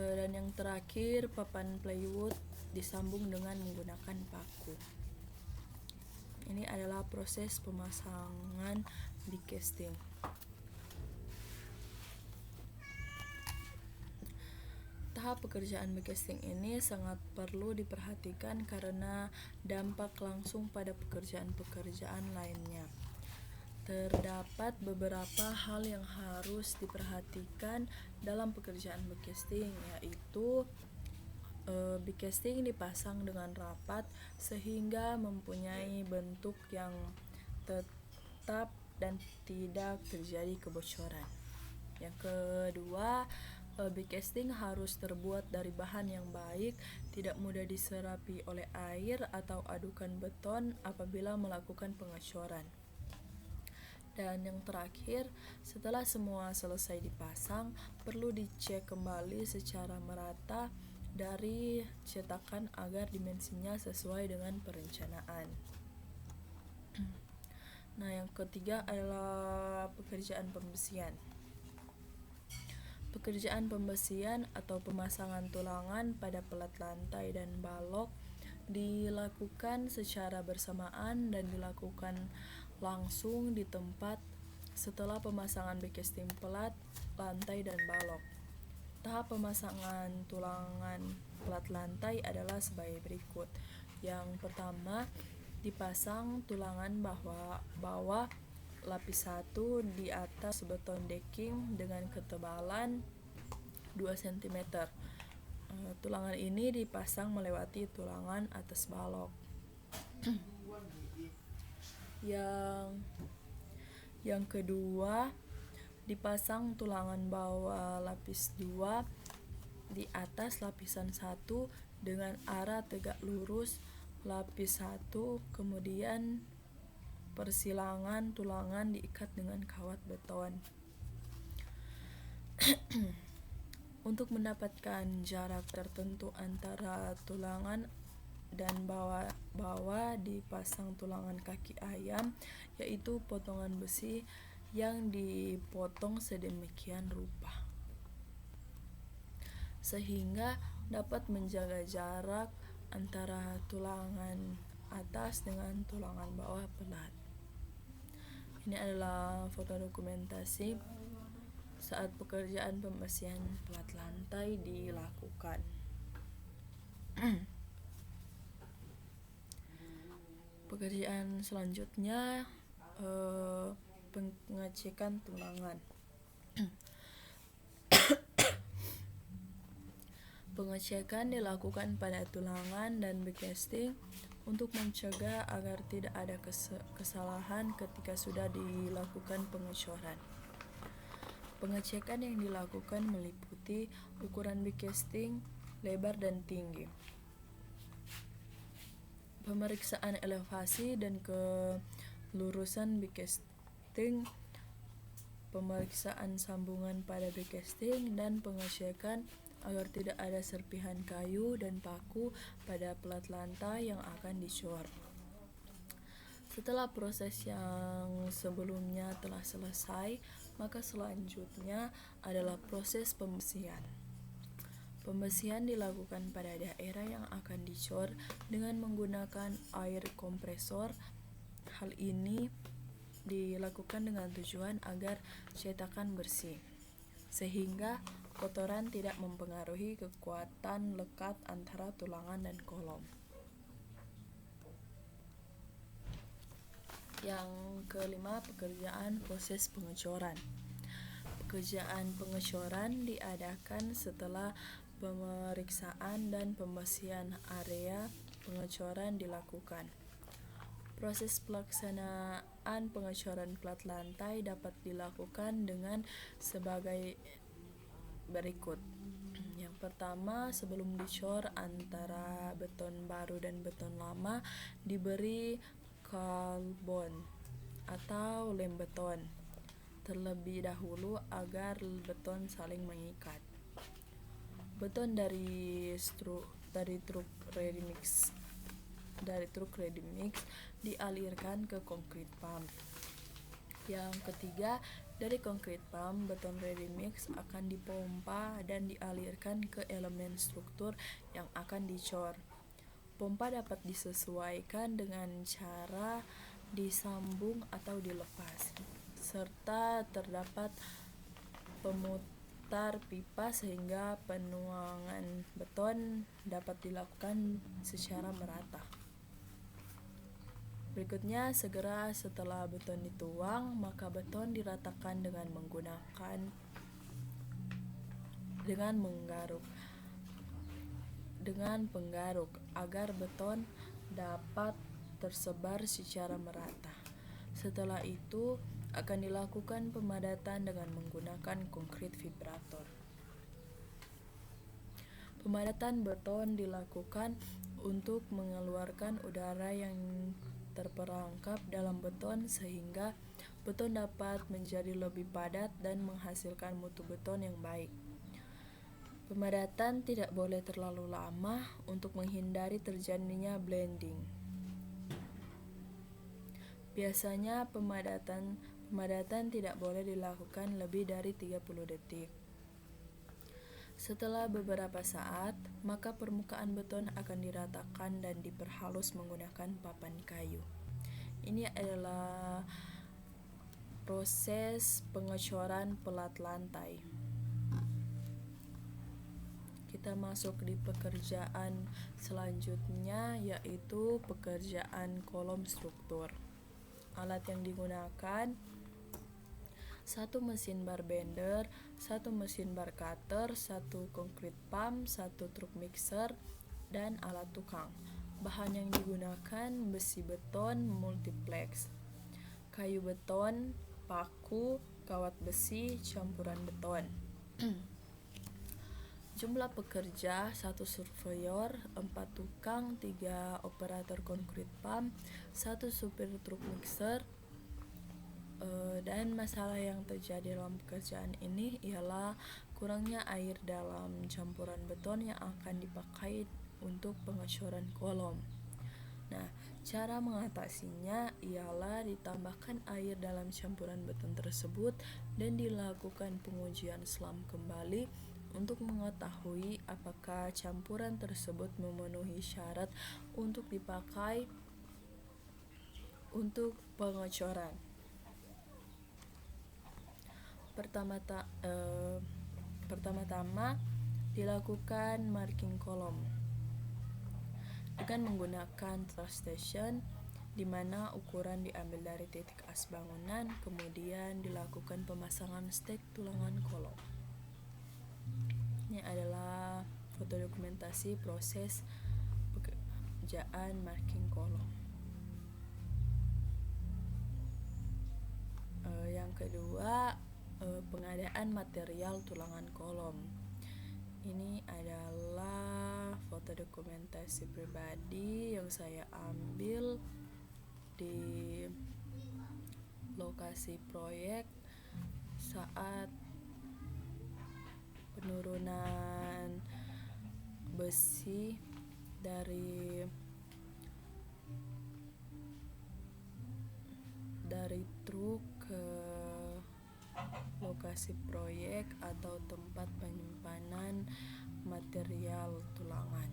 Dan yang terakhir, papan plywood disambung dengan menggunakan paku. Ini adalah proses pemasangan big casting. Tahap pekerjaan big casting ini sangat perlu diperhatikan karena dampak langsung pada pekerjaan-pekerjaan lainnya. Terdapat beberapa hal yang harus diperhatikan dalam pekerjaan big casting, yaitu big casting dipasang dengan rapat sehingga mempunyai bentuk yang tetap dan tidak terjadi kebocoran. Yang kedua, big casting harus terbuat dari bahan yang baik, tidak mudah diserapi oleh air atau adukan beton apabila melakukan pengecoran. Dan yang terakhir, setelah semua selesai dipasang, perlu dicek kembali secara merata dari cetakan agar dimensinya sesuai dengan perencanaan. Nah, yang ketiga adalah pekerjaan pembesian. Pekerjaan pembesian atau pemasangan tulangan pada pelat lantai dan balok dilakukan secara bersamaan dan dilakukan langsung di tempat setelah pemasangan big casting pelat, lantai, dan balok. Tahap pemasangan tulangan pelat lantai adalah sebagai berikut. Yang pertama, dipasang tulangan bawah lapis 1 di atas beton decking dengan ketebalan 2 cm. Tulangan ini dipasang melewati tulangan atas balok. Yang kedua, dipasang tulangan bawah lapis 2 di atas lapisan 1 dengan arah tegak lurus lapis 1, kemudian persilangan tulangan diikat dengan kawat beton. Untuk mendapatkan jarak tertentu antara tulangan dan bawah dipasang tulangan kaki ayam, yaitu potongan besi yang dipotong sedemikian rupa sehingga dapat menjaga jarak antara tulangan atas dengan tulangan bawah pelat. Ini adalah foto dokumentasi saat pekerjaan pembesian pelat lantai dilakukan. Pekerjaan selanjutnya, pengecekan tulangan. Pengecekan dilakukan pada tulangan dan big casting untuk mencegah agar tidak ada kesalahan ketika sudah dilakukan pengecoran. Pengecekan yang dilakukan meliputi ukuran big casting, lebar dan tinggi, pemeriksaan elevasi dan kelurusan big casting, pemeriksaan sambungan pada big casting, dan pengecekan agar tidak ada serpihan kayu dan paku pada pelat lantai yang akan dicor. Setelah proses yang sebelumnya telah selesai, maka selanjutnya adalah proses pembesian. Pembesian dilakukan pada daerah yang akan dicor dengan menggunakan air kompresor. Hal ini dilakukan dengan tujuan agar cetakan bersih, sehingga kotoran tidak mempengaruhi kekuatan lekat antara tulangan dan kolom. Yang kelima, pekerjaan proses pengecoran. Pekerjaan pengecoran diadakan setelah pemeriksaan dan pembesian area pengecoran dilakukan. Proses pelaksanaan pengecoran pelat lantai dapat dilakukan dengan sebagai berikut. Yang pertama, sebelum dicor antara beton baru dan beton lama diberi kalbon atau lem beton terlebih dahulu agar beton saling mengikat. Beton dari truk ready mix dialirkan ke concrete pump. Yang ketiga, Dari concrete pump, beton ready mix akan dipompa dan dialirkan ke elemen struktur yang akan dicor. Pompa dapat disesuaikan dengan cara disambung atau dilepas, serta terdapat pemutar pipa sehingga penuangan beton dapat dilakukan secara merata. Berikutnya, segera setelah beton dituang, maka beton diratakan dengan penggaruk agar beton dapat tersebar secara merata. Setelah itu, akan dilakukan pemadatan dengan menggunakan konkrit vibrator. Pemadatan beton dilakukan untuk mengeluarkan udara yang terperangkap dalam beton sehingga beton dapat menjadi lebih padat dan menghasilkan mutu beton yang baik. Pemadatan tidak boleh terlalu lama untuk menghindari terjadinya blending. Biasanya pemadatan tidak boleh dilakukan lebih dari 30 detik. Setelah beberapa saat, maka permukaan beton akan diratakan dan diperhalus menggunakan papan kayu. Ini adalah proses pengecoran pelat lantai. Kita masuk di pekerjaan selanjutnya, yaitu pekerjaan kolom struktur. Alat yang digunakan: 1 mesin bar bender, 1 mesin bar cutter, 1 concrete pump, 1 truk mixer, dan alat tukang. Bahan yang digunakan: besi beton multiplex, kayu beton, paku, kawat besi, campuran beton. Jumlah pekerja: 1 surveyor, 4 tukang, 3 operator concrete pump, 1 supir truk mixer. Dan masalah yang terjadi dalam pekerjaan ini ialah kurangnya air dalam campuran beton yang akan dipakai untuk pengecoran kolom. Nah, cara mengatasinya ialah ditambahkan air dalam campuran beton tersebut dan dilakukan pengujian selam kembali untuk mengetahui apakah campuran tersebut memenuhi syarat untuk dipakai untuk pengecoran. Pertama-tama dilakukan marking kolom dengan menggunakan truss station, di mana ukuran diambil dari titik as bangunan, kemudian dilakukan pemasangan stek tulangan kolom. Ini adalah foto dokumentasi proses pekerjaan marking kolom. Yang kedua, pengadaan material tulangan kolom. Ini adalah foto dokumentasi pribadi yang saya ambil di lokasi proyek saat penurunan besi dari truk ke lokasi proyek atau tempat penyimpanan material tulangan.